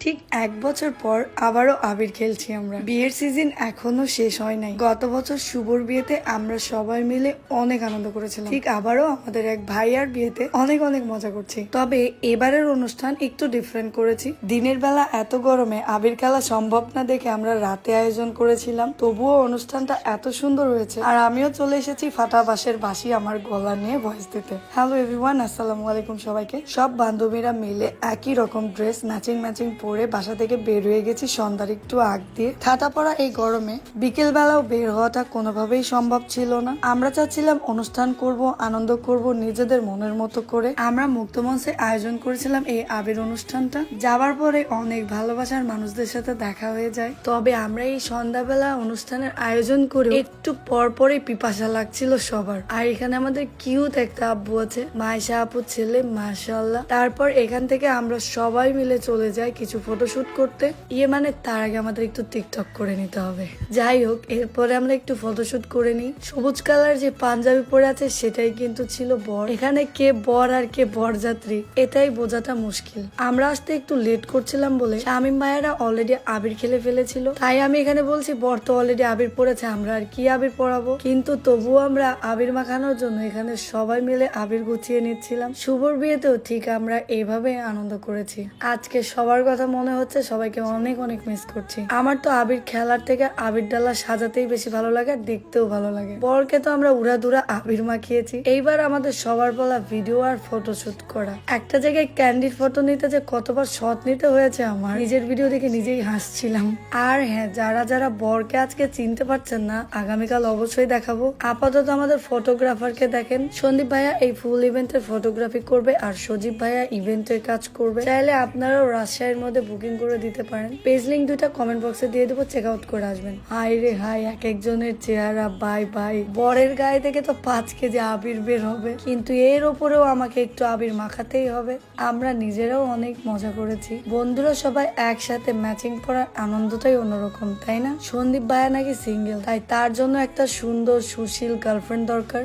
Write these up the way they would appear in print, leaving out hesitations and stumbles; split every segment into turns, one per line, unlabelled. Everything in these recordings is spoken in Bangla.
ঠিক 1 বছর পর আবারও আবির খেলছি আমরা। বিয়ের সিজন এখনো শেষ হয় নাই। গত বছর শুভর বিয়েতে আমরা সবাই মিলে অনেক আনন্দ করেছিলাম। ঠিক আবারও আমাদের এক ভাইয়ার বিয়েতে অনেক অনেক মজা করছি। তবে এবারের অনুষ্ঠান একটু ডিফারেন্ট করেছি। দিনের বেলা এত গরমে আবির খেলা সম্ভব না দেখে আমরা রাতে আয়োজন করেছিলাম। তবুও অনুষ্ঠানটা এত সুন্দর হয়েছে। আর আমিও চলে এসেছি ফাটা বাঁশের বাঁশি আমার গলা নিয়ে ভয়েস দিতে। হ্যালো এভরিওয়ান, আসসালামু আলাইকুম সবাইকে। সব বান্ধবীরা মিলে একই রকম ড্রেস ম্যাচিং পরে বাসা থেকে বের হয়ে গেছি সন্ধ্যার একটু আগ দিয়ে। ঠাটা পড়া এই গরমে বিকেল বেলাও বের হওয়াটা কোনোভাবেই সম্ভব ছিল না। আমরা চাচ্ছিলাম অনুষ্ঠান করব, আনন্দ করব নিজেদের মনের মতো করে। আমরা মুক্ত মঞ্চে আয়োজন করেছিলাম এই আবির অনুষ্ঠানটা। যাবার পরে অনেক ভালোবাসার মানুষদের সাথে দেখা হয়ে যায়। তবে আমরা এই সন্ধ্যাবেলা অনুষ্ঠানের আয়োজন করে একটু পরে পিপাসা লাগছিল সবার। আর এখানে আমাদের কিউট একটা আব্বু আছে, মাইশা আপুর ছেলে, মাশাআল্লাহ। তারপর এখান থেকে আমরা সবাই মিলে চলে যাই কিছু ফটোশুট করতে। মানে তার আগে আমাদের একটু টিকটক করে নিতে হবে। যাই হোক, এরপরে আমরা একটু ফটোশুট করে নিই। সবুজ কালার যে পাঞ্জাবি পরে আছে সেটাই কিন্তু ছিল বর। এখানে কে বর আর কে বরযাত্রী এটাই বোঝাটা মুশকিল। আমরা আসতে একটু লেট করছিলাম বলে শামিম ভাইয়ারা অলরেডি আবির খেলে ফেলেছিল। তাই আমি এখানে বলছি বর তো অলরেডি আবির পড়েছে, আমরা আর কি আবির পড়াবো। কিন্তু তবুও আমরা আবির মাখানোর জন্য এখানে সবাই মিলে আবির গুছিয়ে নিচ্ছিলাম। শুভর বিয়েতেও ঠিক আমরা এইভাবে আনন্দ করেছি। আজকে সবার কথা মনে হচ্ছে সবাইকে অনেক অনেক মিস করছি। আমার তো আবির খেলার থেকে আবির ডালা সাজাতেই বেশি ভালো লাগে আর দেখতেও ভালো লাগে। বরকে তো আমরা উড়াধুরা আবির মাখিয়েছি। এইবার আমাদের সবার বলা ভিডিও আর ফটোশুট করা। একটা জায়গায় ক্যান্ডিড ফটো নিতে যে কতবার শট নিতে হয়েছে আমার, নিজের ভিডিও দেখে নিজেই হাসছিলাম। আর হ্যাঁ, যারা যারা বরকে আজকে চিনতে পারছেন না, আগামীকাল অবশ্যই দেখাবো। আপাতত আমাদের ফটোগ্রাফারকে দেখেন। সন্দীপ ভাইয়া এই ফুল ইভেন্টের ফটোগ্রাফি করবে আর সজীব ভাইয়া ইভেন্টের কাজ করবে। চাইলে আপনারাও রাজশাহীর মধ্যে বুকিং করে দিতে পারেন। পেজ লিঙ্ক দুইটা কমেন্ট বক্সে দিয়ে দেবো, চেক আউট করে আসবেন। হাই রে হাই, এক একজনের চেহারা বাই বাই। বরের গায়ে থেকে তো 5 কেজি আবির বের হবে, কিন্তু এর ওপরেও আমাকে একটু আবির মাখাতেই হবে। আমরা নিজেরাও অনেক মজা করেছি। বন্ধুরা সবাই একসাথে ম্যাচিং পরার আনন্দটাই অন্যরকম, তাই না? সন্দীপ ভাইয়া নাকি সিঙ্গেল, তাই তার জন্য একটা সুন্দর সুশীল গার্লফ্রেন্ড দরকার।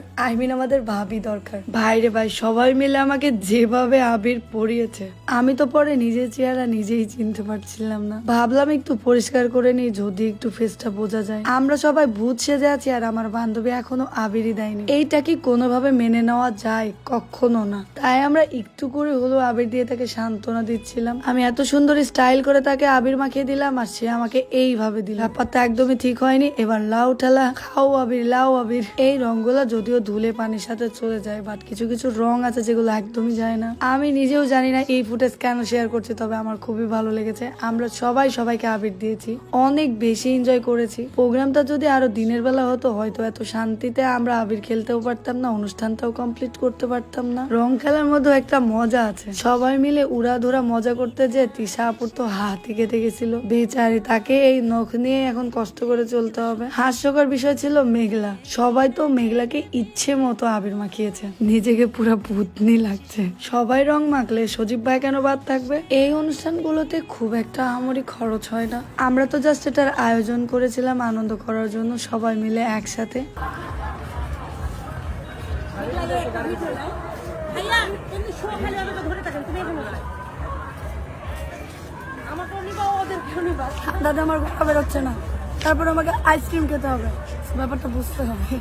আমাদের ভাবি দরকার। ভাই রে ভাই, সবাই মিলে আমাকে যেভাবে আবির পরিয়েছে, আমি তো পরে নিজের চেহারা নিজেই চিনতে পারছিলাম না। ভাবলাম একটু পরিষ্কার করে নিই, যদি একটু ফেসটা বোঝা যায়। আমরা সবাই ভূত সেজে আছি আর আমার বান্ধবী এখনো আবিরই দেয়নি। এইটা কি কোনোভাবে মেনে নেওয়া যায়? কখনো না। তাই আমরা একটু করে হলেও আবির দিয়ে তাকে সান্ত্বনা দিচ্ছিলাম। আমি এত সুন্দর স্টাইল করে তাকে আবির মাখিয়ে দিলাম আর সে আমাকে এইভাবে দিল। ব্যাপারটা একদমই ঠিক হয়নি। এবার লাউ ঠেলা, খাও আবির, লাউ আবির। এই রঙগুলা যদিও ধুলে পানির সাথে চলে যায়, বাট কিছু কিছু রং আছে যেগুলো একদমই যায় না। আমি নিজেও জানি না এই ফুটেজ কেন শেয়ার করছি, তবে আমার খুবই ভালো লেগেছে। আমরা সবাইকে আবির দিয়েছি, অনেক বেশি এনজয় করেছি। প্রোগ্রামটা যদি আরো দিনের বেলা হতো, হয়তো এত শান্তিতে আমরা আবির খেলতেও পারতাম না, অনুষ্ঠানটাও কমপ্লিট করতে পারতাম না। রং খেলার মধ্যে একটা মজা আছে। সবাই মিলে উড়াধুরা মজা করতে যে তিশা আপুর তো হাতই কেটে গেছিল বেচারি, তাকে এই নখ নিয়ে এখন কষ্ট করে চলতে হবে। হাস্যকর বিষয় ছিল মেঘলা। সবাই তো মেঘলাকে ইচ্ছে মতো আবির মাখিয়েছে, নিজেকে পুরা ভূতনি লাগছে। সবাই রং মাখলে সজীব ভাই কেন বাদ থাকবে? এই অনুষ্ঠানগুলোতে খুব একটা আমারই খরচ হয় না। আমরা তো জাস্ট এটার আয়োজন করেছিলাম আনন্দ করার জন্য, সবাই মিলে একসাথে। দাদা আমার ঘোরা বেরোচ্ছে না, তারপর আমাকে আইসক্রিম খেতে হবে, ব্যাপারটা বুঝতে হবে।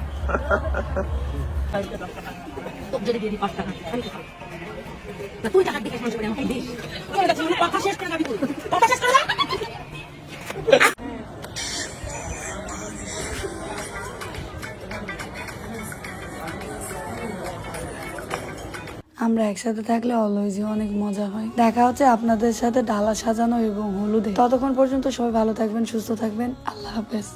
আমরা একসাথে থাকলে অলওয়েজই অনেক মজা হয়। দেখা হচ্ছে আপনাদের সাথে ডালা সাজানো এবং হলুদে। ততক্ষণ পর্যন্ত সবাই ভালো থাকবেন, সুস্থ থাকবেন। আল্লাহ হাফেজ।